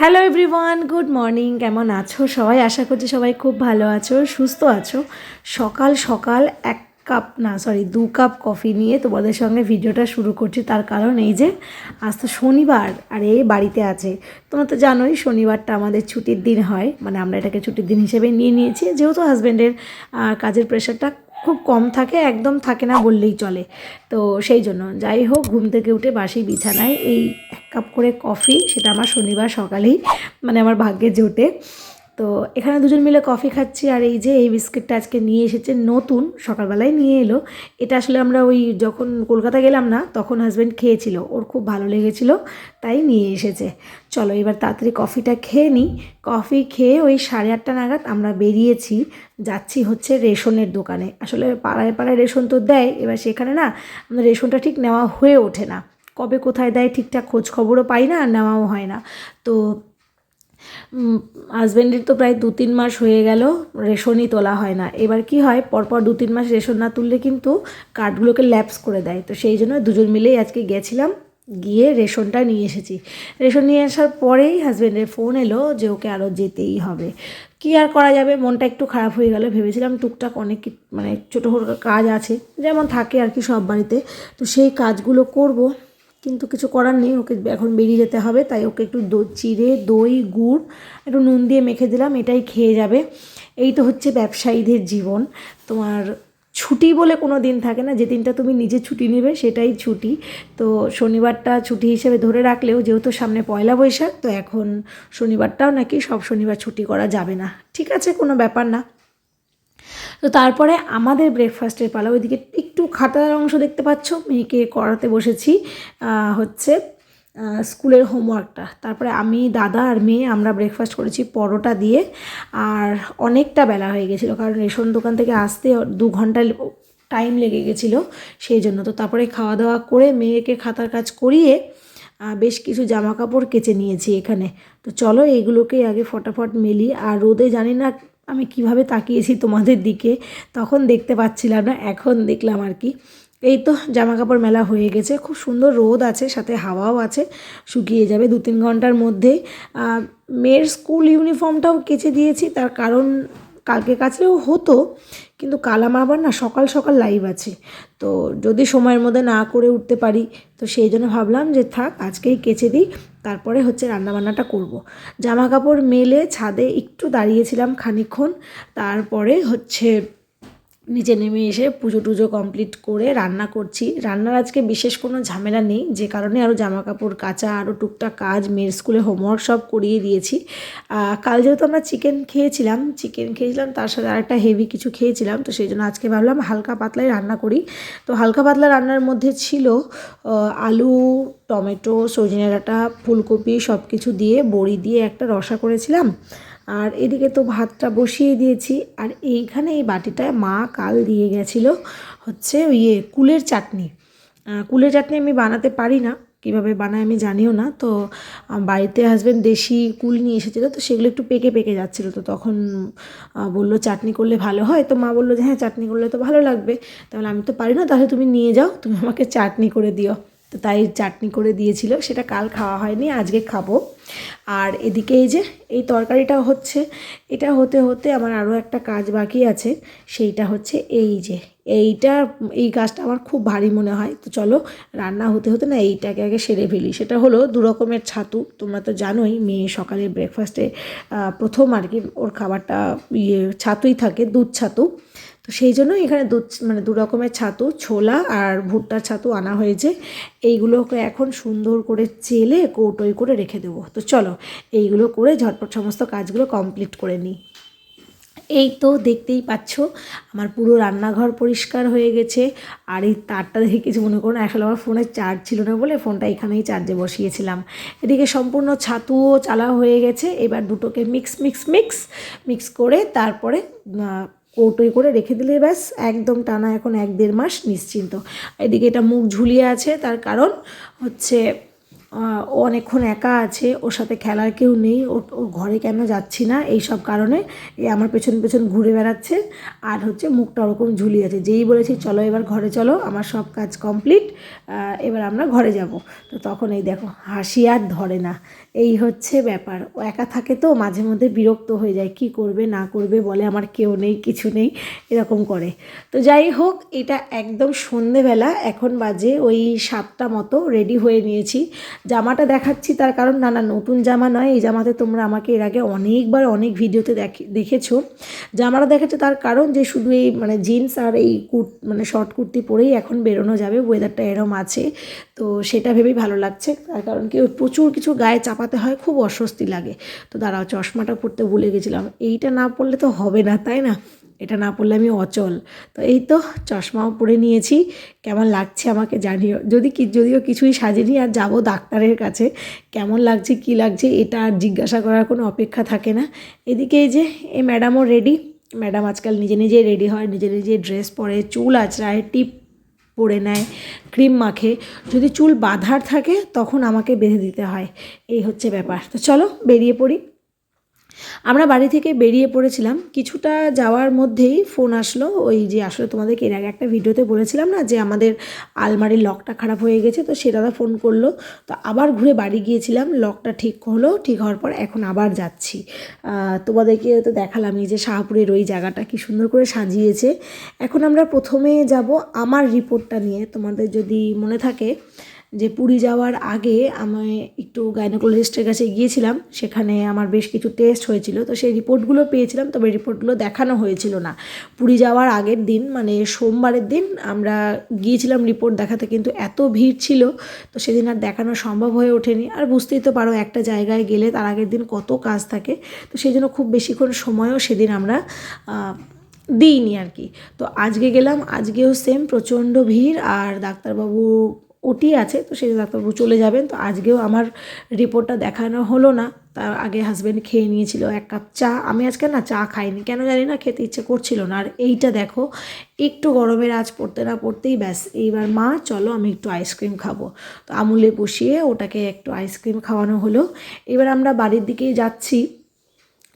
Hello everyone, good morning. কেমন আছো সবাই? আশা করছি সবাই খুব ভালো আছো, সুস্থ আছো। সকাল সকাল 2 কাপ কফি নিয়ে তোমাদের সঙ্গে ভিডিওটা শুরু করছি। তার কারণ এই যে আজ তো শনিবার আর এই বাড়িতে আছে। তোমরা তো জানোই শনিবারটা আমাদের ছুটির দিন হয়, মানে আমরা এটাকে ছুটির দিন হিসেবে নিয়ে নিয়েছি, যেহেতু হাজব্যান্ডের কাজের প্রেশারটা খুব কম থাকে, একদম থাকে না বললেই চলে। তো সেই জন্য যাই হোক, ঘুম থেকে উঠে বাসি বিছানায় এই 1 কাপ করে কফি, সেটা আমার শনিবার সকালেই মানে আমার ভাগ্যে জোটে। তো এখানে দুজন মিলে কফি খাচ্ছি। আর এই যে এই বিস্কিটটা আজকে নিয়ে এসেছে, নতুন, সকালবেলায় নিয়ে এলো। এটা আসলে আমরা ওই যখন কলকাতা গেলাম না তখন হাজব্যান্ড খেয়েছিল, ওর খুব ভালো লেগেছিল, তাই নিয়ে এসেছে। চলো এবার তাড়াতাড়ি কফিটা খেয়ে নিই। কফি খেয়ে ওই 8:30 নাগাদ আমরা বেরিয়েছি, যাচ্ছি হচ্ছে রেশনের দোকানে। আসলে পাড়ায় পাড়ায় রেশন তো দেয়, এবার সেখানে না আমাদের রেশনটা ঠিক নেওয়া হয়ে ওঠে না, কবে কোথায় দেয় ঠিকঠাক খোঁজ খবরও পাই না, আর নেওয়াও হয় না। তো হাজব্যান্ডের তো প্রায় 2-3 মাস হয়ে গেল রেশনই তোলা হয় না। এবার কি হয়, পরপর 2-3 মাস রেশন না তুললে কিন্তু কার্ডগুলোকে ল্যাপস করে দেয়। তো সেই জন্য দুজন মিলেই আজকে গেছিলাম, গিয়ে রেশনটা নিয়ে এসেছি। রেশন নিয়ে আসার পরেই হাজব্যান্ডের ফোন এলো যে ওকে আরও যেতেই হবে। কী আর করা যাবে, মনটা একটু খারাপ হয়ে গেল। ভেবেছিলাম টুকটাক অনেক মানে ছোটো ছোটো কাজ আছে, যেমন থাকে আর কি সব বাড়িতে, তো সেই কাজগুলো করব, কিন্তু কিছু করার নেই, ওকে এখন বেরিয়ে যেতে হবে। তাই ওকে একটু চিড়ে দই গুড় একটু নুন দিয়ে মেখে দিলাম, এটাই খেয়ে যাবে। এই তো হচ্ছে ব্যবসায়ীদের জীবন। তোমার ছুটি বলে কোনো দিন থাকে না, যে দিনটা তুমি নিজে ছুটি নেবে সেটাই ছুটি। তো শনিবারটা ছুটি হিসেবে ধরে রাখলেও, যেহেতু সামনে পয়লা বৈশাখ, তো এখন শনিবারটাও নাকি সব শনিবার ছুটি করা যাবে না। ঠিক আছে, কোনো ব্যাপার না। তো তারপরে আমাদের ব্রেকফাস্টের পালা। ওইদিকে একটু খাতার অংশ দেখতে পাচ্ছ, মেয়েকে করাতে বসেছি হচ্ছে স্কুলের হোমওয়ার্কটা। তারপরে আমি, দাদা আর মেয়ে আমরা ব্রেকফাস্ট করেছি পরোটা দিয়ে। আর অনেকটা বেলা হয়ে গেছিলো, কারণ রেশন দোকান থেকে আসতে 2 ঘন্টা টাইম লেগে গেছিলো, সেই জন্য। তো তারপরে খাওয়া দাওয়া করে মেয়েকে খাতার কাজ করিয়ে বেশ কিছু জামা কাপড় কেচে নিয়েছি এখানে। তো চলো এইগুলোকে আগে ফটাফট মেলি। আর রোদে জানি না আমি কিভাবে তাকিয়েছি তোমাদের দিকে, তখন দেখতে পাচ্ছিলাম না, এখন দেখলাম আর কি। এই তো জামা কাপড় মেলা হয়ে গেছে, খুব সুন্দর রোদ আছে, সাথে হাওয়াও আছে, শুকিয়ে যাবে 2-3 ঘন্টার মধ্যেই। মেয়ের স্কুল ইউনিফর্মটাও কেচে দিয়েছি, তার কারণ কালকে কাচলেও হতো, কিন্তু কাল আমার আবার না সকাল সকাল লাইভ আছে, তো যদি সময়ের মধ্যে না করে উঠতে পারি, তো সেই জন্য ভাবলাম যে থাক আজকেই কেচে দিই, তারপরে হচ্ছে রান্নাবান্নাটা করব। জামা কাপড় মেলে ছাদে একটু দাঁড়িয়েছিলাম খানিকক্ষণ, তারপরে হচ্ছে নিচে নেমে এসে পুজো টুজো কমপ্লিট করে রান্না করছি। রান্নার আজকে বিশেষ কোনো ঝামেলা নেই, যে কারণে আরও জামা কাপড় কাচা, আরও টুকটাক কাজ, মেয়ের স্কুলে হোমওয়ার্ক সব করিয়ে দিয়েছি। কাল যেহেতু আমরা চিকেন খেয়েছিলাম, তার সাথে আরেকটা হেভি কিছু খেয়েছিলাম, তো সেই জন্য আজকে ভাবলাম হালকা পাতলাই রান্না করি। তো হালকা পাতলা রান্নার মধ্যে ছিল আলু, টমেটো, সজনে ডাঁটা, ফুলকপি সব কিছু দিয়ে বড়ি দিয়ে একটা রসা করেছিলাম। আর এদিকে তো ভাতটা বসিয়ে দিয়েছি। আর এইখানে এই বাটিটায় মা কাল দিয়ে গেছিলো হচ্ছে কুলের চাটনি। কুলের চাটনি আমি বানাতে পারি না, কীভাবে বানায় আমি জানিও না। তো বাড়িতে হাজব্যান্ড দেশি কুল নিয়ে এসেছিলো, তো সেগুলো একটু পেকে পেকে যাচ্ছিলো, তো তখন বললো চাটনি করলে ভালো হয়। তো মা বললো যে হ্যাঁ চাটনি করলে তো ভালো লাগবে। তাহলে আমি তো পারি না, তাহলে তুমি নিয়ে যাও, তুমি আমাকে চাটনি করে দিও। তো তাই চাটনি করে দিয়েছিল, সেটা কাল খাওয়া হয়নি, আজকে খাবো। আর এদিকে এই যে এই তরকারিটা হচ্ছে, এটা হতে হতে আমার আরও একটা কাজ বাকি আছে, সেইটা হচ্ছে এই কাজটা আমার খুব ভারী মনে হয়। তো চলো রান্না হতে হতে না এইটাকে আগে সেরে ফেলি। সেটা হলো 2 রকমের ছাতু। তোমরা তো জানোই মেয়ে সকালে ব্রেকফাস্টে প্রথম আর কি ওর খাবারটা ছাতুই থাকে, দুধ ছাতু। তো সেই জন্য এখানে মানে 2 রকমের ছাতু, ছোলা আর ভুট্টার ছাতু আনা হয়েছে। এইগুলোকে এখন সুন্দর করে চেলে কৌটোয় করে রেখে দেবো। তো চলো এইগুলো করে ঝটপট সমস্ত কাজগুলো কমপ্লিট করে নিই। এই তো দেখতেই পাচ্ছ আমার পুরো রান্নাঘর পরিষ্কার হয়ে গেছে। আর এই তারটা দেখে কিছু মনে করো না, আসলে আমার ফোনে চার্জ ছিল না বলে ফোনটা এখানেই চার্জে বসিয়েছিলাম। এদিকে সম্পূর্ণ ছাতুও চালা হয়ে গেছে। এবার দুটোকে মিক্স করে তারপরে কৌটোয় করে রেখে দিলে ব্যাস একদম টানা এখন 1-1.5 মাস নিশ্চিন্ত। এদিকে এটা মুখ ঝুলিয়ে আছে, তার কারণ হচ্ছে ও অনেকক্ষণ একা আছে, ওর সাথে খেলার কেউ নেই, ওর ঘরে কেন যাচ্ছি না এই সব কারণে আমার পেছন পেছন ঘুরে বেড়াচ্ছে। আর হচ্ছে মুখটা ওরকম ঝুলিয়ে আছে। যেই বলেছি চলো এবার ঘরে চলো, আমার সব কাজ কমপ্লিট, এবার আমরা ঘরে যাব, তো তখন এই দেখো হাসি আর ধরে না। এই হচ্ছে ব্যাপার, ও একা থাকে তো মাঝে মধ্যে বিরক্ত হয়ে যায়, কি করবে না করবে বলে আমার কেউ নেই কিছু নেই এরকম করে। তো যাই হোক, এটা একদম সন্ধেবেলা, এখন বাজে ওই 7টা মতো, রেডি হয়ে নিয়েছি। জামাটা দেখাচ্ছি তার কারণ না না নতুন জামা নয়, এই জামাতে তোমরা আমাকে এর আগে অনেকবার অনেক ভিডিওতে দেখেছো। জামাটা দেখাচ্ছে তার কারণ যে শুধু এই মানে জিন্স আর এই মানে শর্ট কুর্তি পরেই এখন বেরোনো যাবে, ওয়েদারটা এরম আছে, তো সেটা ভেবেই ভালো লাগছে। তার কারণ কি প্রচুর কিছু গায়ে চাপাতে হয়, খুব অস্বস্তি লাগে। তো দাঁড়াও, চশমাটা পরতে ভুলে গেছিলাম, এইটা না পরলে তো হবে না তাই না, এটা না পরলে আমি অচল। তো এই তো চশমাও পরে নিয়েছি, কেমন লাগছে আমাকে জানিও। যদিও কিছুই সাজিনি, আর যাব ডাক্তারের কাছে, কেমন লাগছে কি লাগছে এটা আর জিজ্ঞাসা করার কোনো অপেক্ষা থাকে না। এদিকে এই যে এই ম্যাডামও রেডি। ম্যাডাম আজকাল নিজে নিজেই রেডি হয়, নিজে নিজে ড্রেস পরে, চুল আঁচড়ায়, টিপ পরে নেয়, ক্রিম মাখে। যদি চুল বাঁধার থাকে তখন আমাকে বেঁধে দিতে হয়, এই হচ্ছে ব্যাপার। তো চলো বেরিয়ে পড়ি। আমরা বাড়ি থেকে বেরিয়ে পড়েছিলাম, কিছুটা যাওয়ার মধ্যেই ফোন আসলো। ওই যে আসলে তোমাদেরকে এর আগে একটা ভিডিওতে বলেছিলাম না যে আমাদের আলমারির লকটা খারাপ হয়ে গেছে, তো সে দাদা ফোন করলো। তো আবার ঘুরে বাড়ি গিয়েছিলাম, লকটা ঠিক হলো, ঠিক হওয়ার পর এখন আবার যাচ্ছি। তোমাদেরকে তো দেখালামই যে শাহপুরের ওই জায়গাটা কি সুন্দর করে সাজিয়েছে। এখন আমরা প্রথমে যাব আমার রিপোর্টটা নিয়ে। তোমাদের যদি মনে থাকে যে পুরী যাওয়ার আগে আমি একটু গাইনোকোলজিস্টের কাছে গিয়েছিলাম, সেখানে আমার বেশ কিছু টেস্ট হয়েছিল, তো সেই রিপোর্টগুলো পেয়েছিলাম, তবে রিপোর্টগুলো দেখানো হয়েছিল না। পুরী যাওয়ার আগের দিন মানে সোমবারের দিন আমরা গিয়েছিলাম রিপোর্ট দেখাতে, কিন্তু এত ভিড় ছিল তো সেদিন আর দেখানো সম্ভব হয়ে ওঠেনি। আর বুঝতেই তো পারো একটা জায়গায় গেলে তার আগের দিন কত কাজ থাকে, তো সেই জন্য খুব বেশিক্ষণ সময়ও সেদিন আমরা দিইনি আর কি। তো আজকে গেলাম, আজকেও সেম প্রচণ্ড ভিড়, আর ডাক্তারবাবু ওটি আছে, তো সেই ডাক্তারবাবু চলে যাবেন। তো আজকেও আমার রিপোর্টটা দেখানো হলো না, তার আগে হাজব্যান্ড খেয়ে নিয়েছিল 1 কাপ চা। আমি আজকে না চা খাইনি, কেন জানি না, খেতে ইচ্ছে করছিল না। আর এইটা দেখো, একটু গরমের আঁচ পড়তে না পড়তেই ব্যাস এইবার মা চলো আমি একটু আইসক্রিম খাবো, তো আমুলে বসিয়ে ওটাকে একটু আইসক্রিম খাওয়ানো হলো। এবার আমরা বাড়ির দিকেই যাচ্ছি।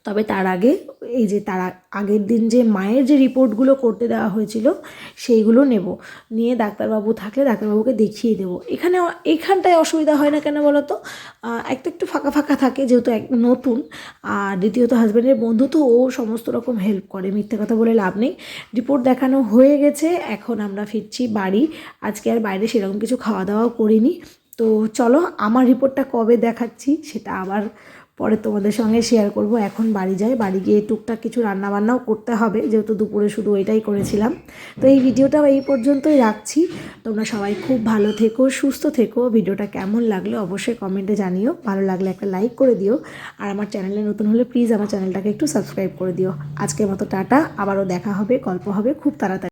তবে তার আগে এই যে তার আগের দিন যে মায়ের যে রিপোর্টগুলো করতে দেওয়া হয়েছিল সেইগুলো নেব, নিয়ে ডাক্তারবাবু থাকলে ডাক্তারবাবুকে দেখিয়ে দেবো। এইখানটায় অসুবিধা হয় না কেন বলো তো, একটু ফাঁকা ফাঁকা থাকে যেহেতু নতুন, আর দ্বিতীয়ত হাজব্যান্ডের বন্ধু তো, ও সমস্ত রকম হেল্প করে, মিথ্যে কথা বলে লাভ নেই। রিপোর্ট দেখানো হয়ে গেছে, এখন আমরা ফিরছি বাড়ি। আজকে আর বাইরে সেরকম কিছু খাওয়া দাওয়াও করিনি। তো চলো আমার রিপোর্টটা কবে দেখাচ্ছি সেটা আবার পরে তোমাদের সঙ্গে শেয়ার করব। এখন বাড়ি যাই, বাড়ি গিয়ে টুকটাক কিছু রান্নাবান্নাও করতে হবে, যেহেতু দুপুরে শুধু ওইটাই করেছিলাম। তো এই ভিডিওটাও এই পর্যন্তই রাখছি। তোমরা সবাই খুব ভালো থেকো, সুস্থ থেকো। ভিডিওটা কেমন লাগলো অবশ্যই কমেন্টে জানিও, ভালো লাগলে একটা লাইক করে দিও, আর আমার চ্যানেলে নতুন হলে প্লিজ আমার চ্যানেলটাকে একটু সাবস্ক্রাইব করে দিও। আজকের মতো টাটা, আবারও দেখা হবে, গল্প হবে খুব তাড়াতাড়ি।